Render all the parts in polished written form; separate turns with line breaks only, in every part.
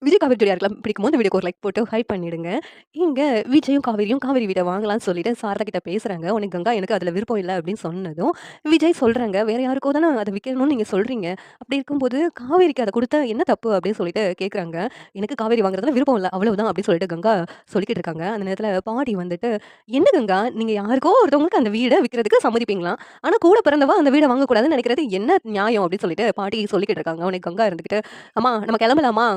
விஜய் காவேரி ஜோடியா இருக்கலாம் பிடிக்கும்போது இந்த வீடியோக்கு ஒரு லைக் போட்டு ஹைப் பண்ணிடுங்க. இங்க விஜயும் காவேரியும் காவேரி வீட வாங்கலாம்னு சொல்லிட்டு சாரதா கிட்ட பேசுறாங்க. உடனே கங்கா எனக்கு அதுல விருப்பம் இல்ல அப்படின்னு சொன்னதும், விஜய் சொல்றாங்க, வேற யாருக்கோ தானே அத விக்கணும்னு நீங்க சொல்றீங்க. அப்படி இருக்கும்போது காவேரிக்கு அத குடுத்தா என்ன தப்பு அப்படின்னு சொல்லிட்டு கேட்குறாங்க. எனக்கு காவேரி வாங்குறதுல விருப்பம் இல்ல. அவ்வளவுதான் அப்படின்னு சொல்லிட்டு கங்கா சொல்லிக்கிட்டு இருக்காங்க. அந்த நேரத்துல பாட்டி வந்துட்டு, "என்ன கங்கா நீங்க யாருக்கோ ஒருத்தவங்களுக்கு அந்த வீட விக்கிறதுக்கு சம்மதிப்பீங்களா? ஆனா கூட பிறந்தவ அந்த வீட வாங்கக்கூடாதுன்னு நினைக்கிறது என்ன நியாயம்?" அப்படின்னு சொல்லிட்டு பாட்டி சொல்லிக்கிட்டு இருக்காங்க. உடனே கங்கா இருந்துகிட்டு, "அம்மா நம்ம கிளம்பலாமா?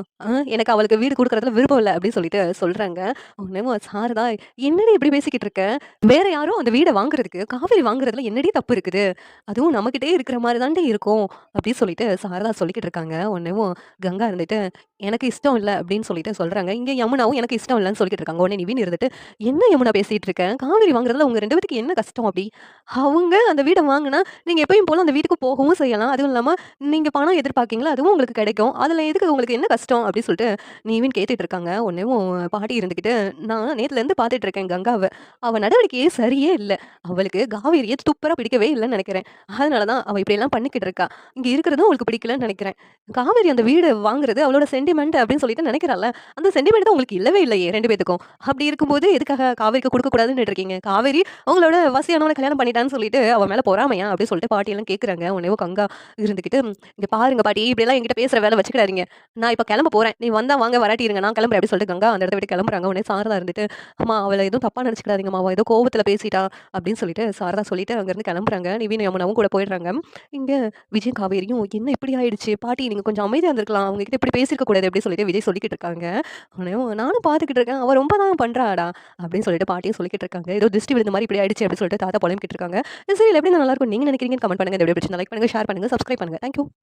எனக்கு அவளுக்கு வீடு குடுக்குறதுல விருப்பம் இல்ல." அப்படின்னு சொல்லிட்டு சொல்றாங்க. உடனே சாரதா, "என்னடி இப்படி பேசிக்கிட்டு இருக்க? வேற யாரும் அந்த வீட வாங்குறதுக்கு, காவேரி வாங்குறதுல என்னடி தப்பு இருக்குது? அதுவும் நம்மகிட்டயே இருக்கிற மாரி தான்டி இருக்கும்." அப்படின்னு சொல்லிட்டு சாரதா சொல்லிக்கிட்டு இருக்காங்க. உடனேவும் கங்கா இருந்துட்டு, "எனக்கு இஷ்டம் இல்ல." அப்படின்னு சொல்லிட்டு சொல்றாங்க. இங்க யமுனாவும் எனக்கு இஷ்டம் இல்லன்னு சொல்லிக்கிட்டு இருக்காங்க. உடனே நிவின் இருந்துட்டு, "என்ன யமுனா பேசிட்டு இருக்க? காவேரி வாங்குறதுல உங்க 2 பேத்துக்கு என்ன கஷ்டம் அப்படி? அவங்க அந்த வீட வாங்குனா, நீங்க எப்பயும் போல அந்த வீட்டுக்கு போகவும் செய்யலாம். அதுவும் இல்லாம நீங்க பணம் எதிர்பார்க்கீங்களா, அதுவும் உங்களுக்கு கிடைக்கும். அதுல எதுக்கு உங்களுக்கு என்ன கஷ்டம்?" அப்படி சொல்லிட்டு நிவின் கேட்டுட்டு இருக்காங்க. உடனேவும் பாட்டி இருந்துகிட்டு, "நான் நேத்துலருந்து பார்த்துட்டு இருக்கேன் கங்காவ. அவ நடவடிக்கையே சரியே இல்ல. அவளுக்கு காவேரிய துப்பரா பிடிக்கவே இல்லன்னு நெனைக்கிறேன். அதனால தான் அவ இப்படியெல்லாம் பண்ணிக்கிட்டு இருக்கா. இங்க இருக்கிறதும் அவளுக்கு பிடிக்கலன்னு நெனைக்கிறேன். காவேரி அந்த வீடு வாங்குறது அவளோட சென்டிமெண்ட் அப்படின்னு சொல்லிட்டு நெனைக்கிறாள்ல, அந்த சென்டிமெண்ட் தான் உங்களுக்கு இல்லவே இல்லையே 2 பேத்துக்கும். அப்படி இருக்கும்போது எதுக்காக காவேரிக்கு குடுக்கக்கூடாதுன்னு இருக்கீங்க? காவேரி அவங்களோட வசியானவன கல்யாணம் பண்ணிட்டான்னு சொல்லிட்டு அவ மேல பொறாமையா?" அப்படின்னு சொல்லிட்டு பாட்டியெல்லாம் கேட்குறாங்க. உடனே கங்கா இருந்துகிட்டு, "இங்க பாருங்க பாட்டி, இப்படியெல்லாம் என்கிட்ட பேசுற வேல வச்சுக்கிடாதீங்க. நான் இப்ப கிளம்ப போறேன். நீ வந்தா வாங்க, வராட்டி இருங்க. நான் கிளம்புறேன்." அப்படின்னு சொல்லிட்டு கங்கா அந்த இடத்த விட்டு கிளம்புறாங்க. உடனே சாரதா இருந்துட்டு, "அம்மா அவள எதுவும் தப்பா நினைச்சுக்கிடாதீங்கம்மா. அவ ஏதோ கோவத்துல பேசிட்டா." அப்படின்னு சொல்லிட்டு சாரதா சொல்லிட்டு அங்கருந்து கிளம்புறாங்க. நிவின் யமுனாவும் கூட போயிடுறாங்க. இங்க விஜய் காவேரியும், "என்ன இப்படி ஆயிடுச்சு? பாட்டி நீங்க கொஞ்சம் அமைதியா இருந்திருக்கலாம். அவங்க கிட்ட இப்படி பேசியிருக்க கூடாது." அப்படின்னு சொல்லிட்டு விஜய் சொல்லிக்கிட்டு இருக்காங்க. உடனே நானும் பார்த்துக்கிட்டு இருக்கேன். "அவ ரொம்ப தான் பண்றாடா." அப்படின்னு சொல்லிட்டு பாட்டியும் சொல்லிக்கிட்டு இருக்காங்க. ஏதோ திருஷ்டி விழுந்த மாரி இப்படி ஆயிடுச்சு அப்படின்னு சொல்லிட்டு தாத்தா புலம்பிக்கிட்டு இருக்காங்க. இந்த சீரியல் எப்படி நல்லாருக்கும் நீங்க நினைக்கிறீங்கன்னு கமெண்ட் பண்ணுங்க. இந்த வீடியோ பிடிச்சிருந்தா லைக் பண்ணுங்க, ஷேர் பண்ணுங்க, சப்ஸ்கிரைப் பண்ணுங்க. Thank you.